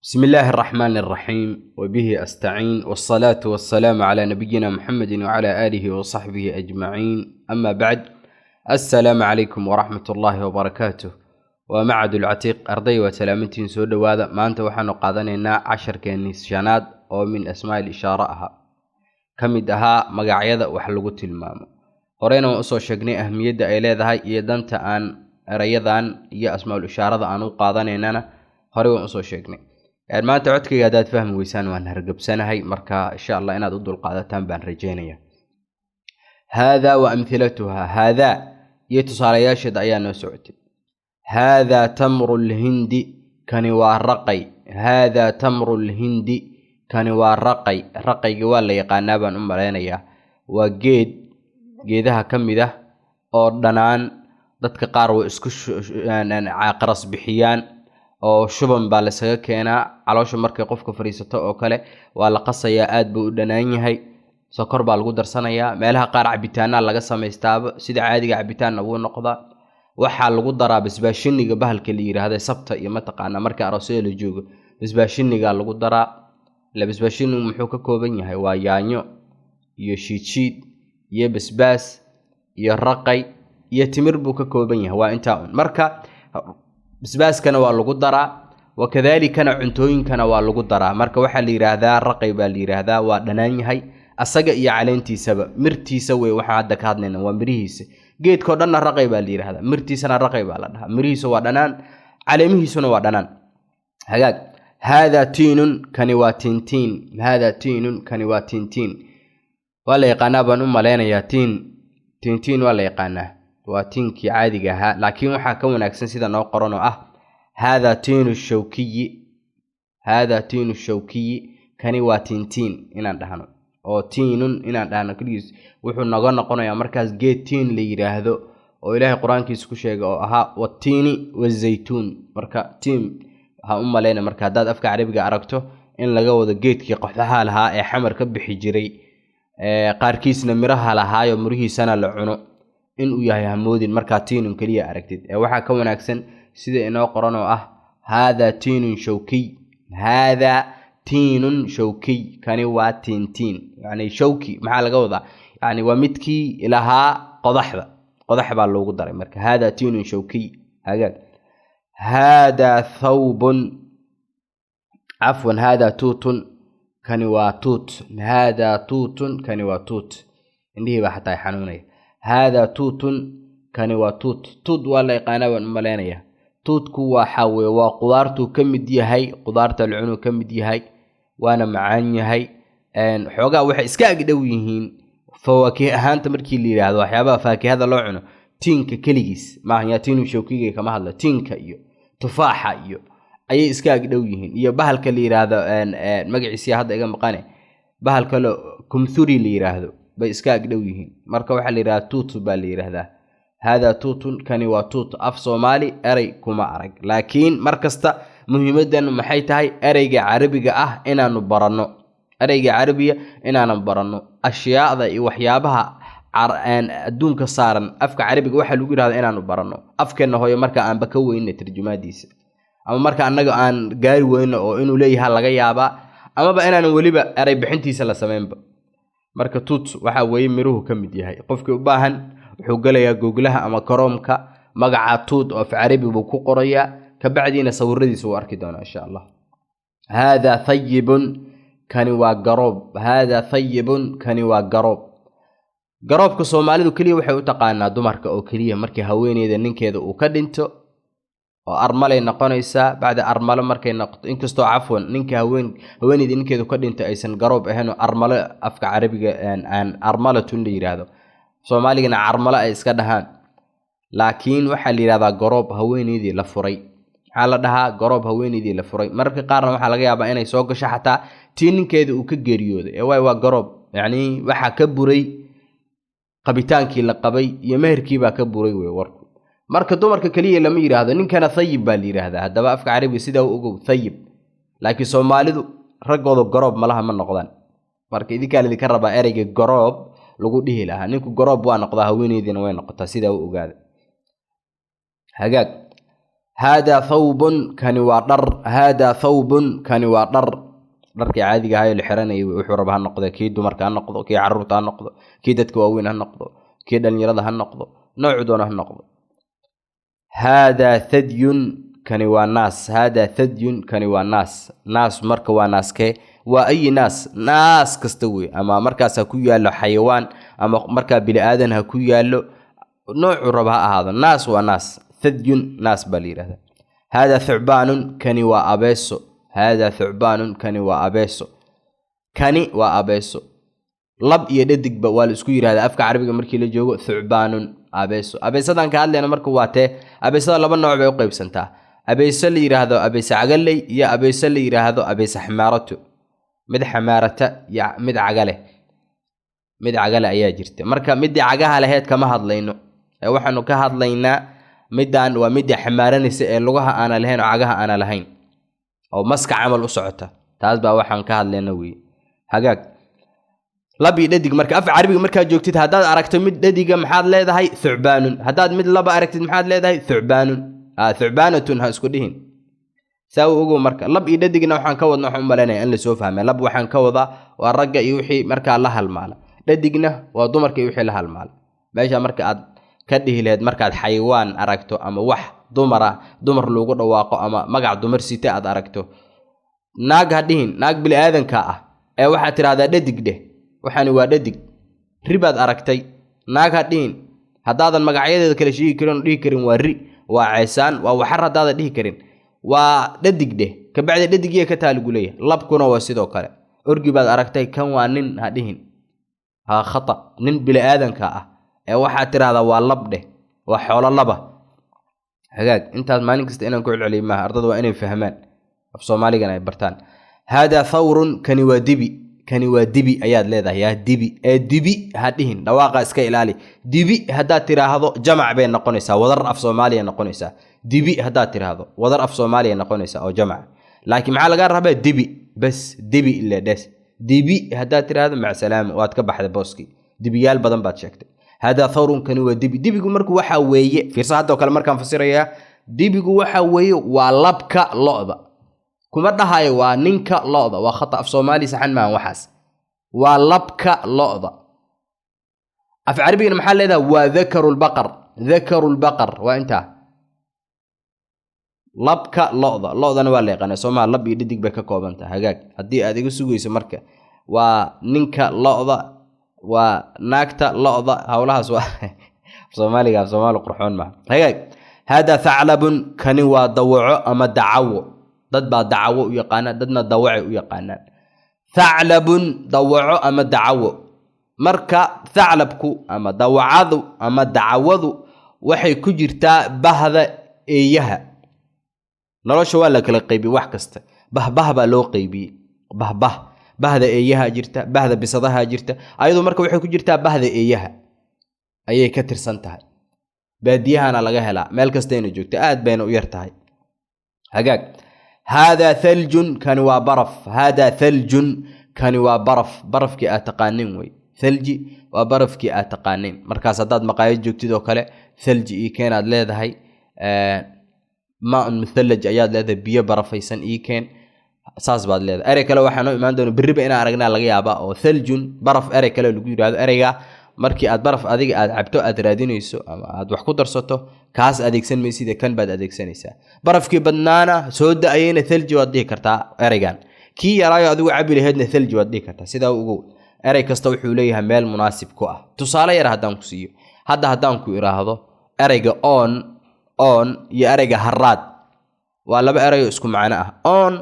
بسم الله الرحمن الرحيم وبه أستعين والصلاة والسلام على نبينا محمد وعلى آله وصحبه أجمعين أما بعد السلام عليكم ورحمة الله وبركاته ومعد العتيق أرضي وسلامتين سود وهذا ما أنت وحن قادنا 10 كنيسيانات أو من أسماء الإشارة كمدها مقاعدة وحلقة المام horeyna waan usoo sheegnay ahmiyada ay leedahay iyo danta aan erayadan iyo asmaa'ul ishaarada aan u qaadanaynana horey waan usoo sheegnay maanta codkayga hadaad fahmi weysaan waan hargabsanahay marka insha Allah inaad u dul qaadataan baan rajeynayaa hada wa amthilatuha hada iyo tusaalayaasheeda ayaa noo socotay hada tamrul hindi kani waa raqay hada tamrul hindi kani waa raqay raqayga waa la yaqaanaa baan u maleynayaa waa geedaha kamid ah oo dhanaan dadka qaar way isku caaqras bixiyaan oo shuban baa la isaga keenaa caloosha markay qofka fariisato oo kale waa la qasayaa aad buu u dhanaan yahay sokor baa lagu darsanayaa meelaha qaar cabitaana laga sameeystaaba sida caadiga cabitaana uu noqda waxa lagu daraa basbaashiniga bahalka la yiraahdo sabta iyo mataqaana marka aroosyada la joogo basbaashiniga lagu daraa la basbaashinigu muxuu ka kooban yahay waa yaanyo iyo shiid iyo basbaas iyo raqay iyo timir buu ka kooban yahay waa inta marka basbaaskana waa lagu daraa wakadaalikana cuntooyinkana waa lagu daraa marka waxa la yiraahdaa raqay baa la yiraahdaa waa dhanaan yahay asaga iyo caleentiisaba mirtiisa way waxa hadda ka hadlayna waa mirihiisa geedko dhanna raqay baa la yiraahdaa mirtiisana raqay baa la dhahaa mirihiisa waa dhanaan caleemihiisuna waa dhanaan hagaag hada tiinun kani waa tintiin hada tiinun kani waa tintiin wala yaqaana baan u maleynayaa tintiin wala yaqaana waa tiinkii caadiga ahaa laakiin waxa ka wanaagsan sida noo qoran oo ah hada tiinu shawkiyi kani waa tintiin inaan dhahno oo tiinun inaan dhahno kaliis wuxuu naga noqonayaa markaas geed tiin la yiraahdo oo Ilaahay quraankiisa ku sheegay oo ahaa watiini wazaytuun marka tiin waxa u maleynaa marka hadaad afka Carabiga aragto in laga wado geedkii qoxdaha lahaa ee xamar ka bixi jiray qaarkiisna miraha lahaayo mirihiisana la cuno in uu yahay hamoodin marka tiinun kaliya aragtid waxa ka wanaagsan sida inoo qoran oo ah hada tiinun shawki kani waa tintiin yani shawki maxaa laga wadaa yani waa midkii ilahaa qodax baa loogu daray marka hada tiinun shawki hagaag hada thawbun afwan hada tutun kani waa tuut hada tutun kani waa tuut indhihi baa xataa xanuunaya hada tutun kani waa tuut waa la yaqaanaa waan maleynaya tuutku waxa weeye waa qudaartu kamid yahay qudaarta la cuno kamid yahay waana macaan yahay xoogaa waxa iska agdhow yihiin fawaakih ahaanta markii la yiraahdo waxyaabaha faakihada loo cuno tiinka kaligiis ma aha tiinu shawkiga kama hadla tiinka iyo tufaaxa iyo ayay iska agdhow yihiin iyo bahalka la yiraahdo magaciisa hadda iga maqane bahalka kumthuri la yiraahdo bay iska agdhow yihiin marka waxa la yiraahdaa tuut baa la yiraahdaa hada tuutun kani waa tuut af Soomaali eray kuma arag laakiin markasta muhiimadan maxay tahay erayga Carabiga ah inaanu baranno erayga Carabiga inaanu baranno ashyaada iyo waxyaabaha adduunka saaran afka Carabiga waxa lagu yiraahdaa inaanu baranno afkeena hooyo marka aan ba ka weynay tarjumaadiisa ama marka annaga aan gaari weyno oo inuu leeyahay laga yaaba ama ba inaan waliba eray bixintiisa la sameeyba marka tuut waxa weey miruhu kamid yahay qofkii u baahan wuxuu galayaa Google-ha ama Chrome-ka magaca tuut oo af Carabi buu ku qorayaa ka bacdiina sawiradiisa uu arki doonaa insha Allah hada thayyibun kani waa garoob hada thayyibun kani waa garoobka Soomaalidu kaliya waxay u taqaanaa dumarka oo kaliya markii haweeneyda ninkeeda uu ka dhinto oo armalay noqonaysa bacda armalo markay noqoto inkastoo afwan ninka haweeneyda ninkeedu ka dhinto aysan garoob ahayn oo armalo afka Carabiga aan armalatun la yiraahdo Soomaaligana armalo ay iska dhahaan laakiin waxa la yiraahdaa garoob haweeneydii la furay waxa la dhahaa garoob haweeneydii la furay marka qaarna waxa laga yaabaa inay soo gasho xataa tiininkeeda uu ka geeriyooday waa garoob yani waxa ka buray qabitaankii la qabay iyo meherkii baa ka buray warku marka dumarka kaliya lama yiraahdo ninkana thayyib baa la yiraahdaa hadaba afka Carabi sida uu ugu thayyib laakiin Soomaalidu ragooda garoob malaha ma noqdaan marka idinka la ka rabaa erayga garoob lagu dhihi lahaa ninku garoob waa noqdaa haweeneydina way noqotaa sida uu ogaado hagaag هذا ثوب كان وادر هذا ثوب كان وادر dharkii caadiga ahaa ee la xiranayay wuxuu rabaa noqdo kii dumarka ha noqdo kii carruurta ha noqdo kii dadka waaweyn ha noqdo kii dhalinyarada ha noqdo nooc doona ha noqdo hada thadyun kani waa naas hada thadyun kani waa naas marka waa naaskee waa ay naas kasta weey ama markaas ha ku yaalo xayawaan ama marka bili aadan ha ku yaalo nooc rabaa ahaado naas waa naas thadyun naas bal yiraahdo hada thu'banun kani waa abeeso هذا ثعبان كان وأبيسو لب يددق بوال اسكو يراهد افكا عربيga markii la joogo ثعبان أبيسدان ka hadlayna marka waa tee abeesada laba nooc bay u qaybsantaa abeesa la yiraahdo abeesa cagalay iyo abeesa la yiraahdo abeesa xamaarato mid xamaarata ya mid cagale ayaa jirta marka mid cagaha laheed kama hadlayno waxaanu ka hadlaynaa midaan waa mid xamaaranaysa ee lugaha aan lahayn oo cagaha aan lahayn oo maska camal u socota taas baa waxaan ka hadlayna weey hagaag labi dhadig marka af carabiga marka joogtid hadaad aragto mid dhadiga maxaad leedahay thu'banun hadaad mid laba aragtid maxaad leedahay thu'banun thu'banatun ha isku dhihin saaw ugu marka labi dhadigna waxaan ka wadnaa waxaan maleynaa in la soo fahmay lab waxaan ka wadaa waa ragga iyo wixii marka la halmaala dhadigna waa dumarka iyo wixii la halmaala meesha marka aad ka dhihi lahayd markaad xayawaan aragto ama wax dumar loogu dhawaaqo ama magac dumar sita aad aragto naag hadhiin naag bil aadanka ah ee waxa tiraahdaa dhadig waxani waa dhadig ribaad aragtay naag hadhiin hadaadan magacyadeeda kala sheegi karin dhihi karin waa ri waa ceesaan waa waxar hadaada dhihi karin waa dhadig ka bacdi dhadigiye ka taaligu leeyahay labkuna waa sidoo kale orgi baad aragtay kan waa nin hadhiin ha khata nin bil aadanka ah ee waxa tiraahdaa waa lab waa xoolo laba hagaag intaas maalin kasta inaan ku celceliyo ma ardada waa inay fahmaan af Soomaaliga ay bartaan hada thawrun kani waa dibi ayaad leedahay yaa dibi hadhiin dhawaaqa iska ilaali dibi hadaa tiraahdo jamac bay noqonaysaa wadar af Soomaaliya noqonaysaa dibi hadaa tiraahdo wadar af Soomaaliya noqonaysaa oo jamac laakiin maxaa laga rabaa bas dibi ila dibi hadaa tiraahdo mac salaam waad ka baxday booski dibiyaal badan baad sheegtay هذا ثور كان ودبيغو markuu waxa weeye fiirsa hadda kale markaan fasiraya dibigu waxa weeye waa labka lo'da kuma dhahayo waa ninka lo'da waa khata af Soomaali saxan ma waxaas waa labka lo'da af carabiga maxaa leedahay waa dhakarul baqar waa inta labka lo'dana waa leeqana Soomaali lab iyo dhidig bay ka koobantahay hagaag hadii aad iga sugayso marka waa ninka lo'da waa naagta lo'da hawlahaas waa Soomaaliga Soomaali qurxoon ma hagaag hada tha'labun kani waa dawaco ama dacawo dad baa dacawo u yaqaan dadna dawaci u yaqaanaan tha'labun dawaco ama dacawo marka tha'labku ama dawacadu ama dacawadu waxay ku jirtaa bahda eeyaha nolosha waa la kala qaybi wax kasta bahbah baa loo qaybiyay bahda eeyaha jirta bahda bisadaha jirta ayadu marka waxay ku jirtaa bahda eeyaha ayay ka tirsan tahay baadiyahana laga helaa meel kasta inay joogto aad bayna u yar tahay hagaag hada thaljun kan waa barafkii aad taqaanin way thalji waa barafkii aad taqaanin markaas hadaad maqaayad joogtid oo kale thalji ii keenaad leedahay maa'un muthallaj ayaad leedahay biyo barafaysan ii keen saas baad leedahay erey kale waxaan imaan doonaa biriba inaan aragnaa laga yaabaa oo thaljun baraf erey kale lagu yiraahdo ereyga markii aad baraf adiga aad cabto aad raadinayso ama aad wax ku darsato kaas adeegsan maysid kan baad adeegsanaysaa barafkii badnaana soo daayayna thalji waad dhihi kartaa ereygan kii yaraayo adigu cabi lahaydna thalji waad dhihi kartaa sida ugu erey kasta wuxuu leeyahay meel munaasib ku ah tusaale yar haddaan ku siiyo haddaan ku iraahdo ereyga on iyo ereyga harraad waa laba erey isku macno ah on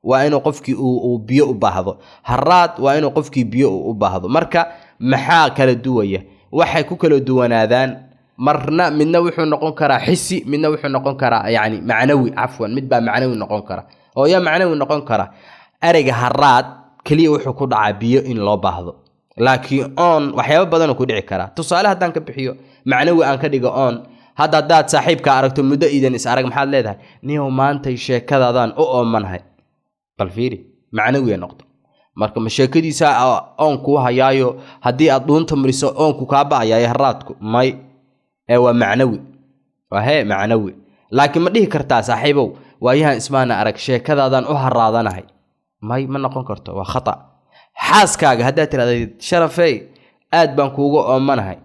waa inuu qofkii uu biyo u baahdo harraad waa inuu qofkii biyo u baahdo marka maxaa kala duwaya waxay ku kala duwanaadaan marna midna wuxuu noqon karaa xisi midna wuxuu noqon karaa yaani macnawi afwan mid baa macnawi noqon kara oo ya macnawi noqon kara ereyga harraad kaliya wuxuu ku dhacaa biyo in loo baahdo laakiin on waxyaabo badan ku dhici kara tusaale haddaan ka bixiyo macnawi aan ka dhigo on hadaad saaxiibka aragto muddo iidan is arag maxaad leedahay niyo maanta sheekadaadan u oomanahay bal fiiri macnawi noqdo marka mashaakadiisa on ku hayaayo hadii aad dhuunta mariso on ku ka baayaay harraadku may waa macnawi macnawi laakiin ma dhihi kartaa saaxiibow waayahan ismaana arag sheekadaadan u haraadanahay ma noqon karto waa khata xaaskaaga haddaad tiraahdo sharafey aad baan kuugu oomanahay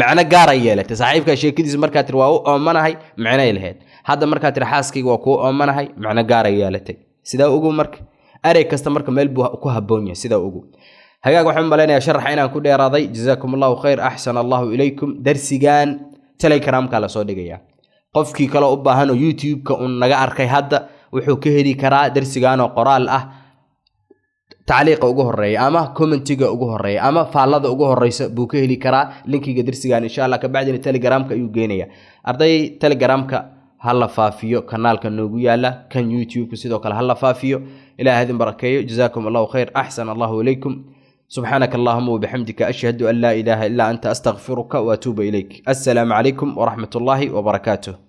macna gaar ay yeelatay saaxiibka sheekadiisa markaa tir waa u oomanahay macna ay lahayd hadda markaa tir xaaskayga waa kuu oomanahay macna gaar ay yeelatay sidaa ugu marka aray kasta marka meel buu ku haboon yahay sidaa ugu hagaag waxaan maleynayaa sharaxa inaan ku dheeraaday jazaakumullahu khayr ahsana allahu ilaykum darsigan Telegram-ka la soo dhigaya qofkii kale u baahan oo YouTube-ka uu naga arkay hadda wuxuu ka heli karaa darsigan oo qoraal ah تعليق ugu horeeya ama commentiga ugu horeeya ama faalada ugu horeysa buu ka heli karaa linkiga darsigan insha Allah ka bacdina Telegram-ka ayuu geenaya arday Telegram-ka hal faafiyo kanaalka noogu yaala kan YouTube sidoo kale hal faafiyo ilaahay idin barakeeyo jazaakumullahu khayr ahsana Allahu ilaykum subhanaka allahumma wa bihamdika ashhadu an la ilaha illa anta astaghfiruka wa atubu ilayk assalamu alaykum wa rahmatullahi wa barakatuh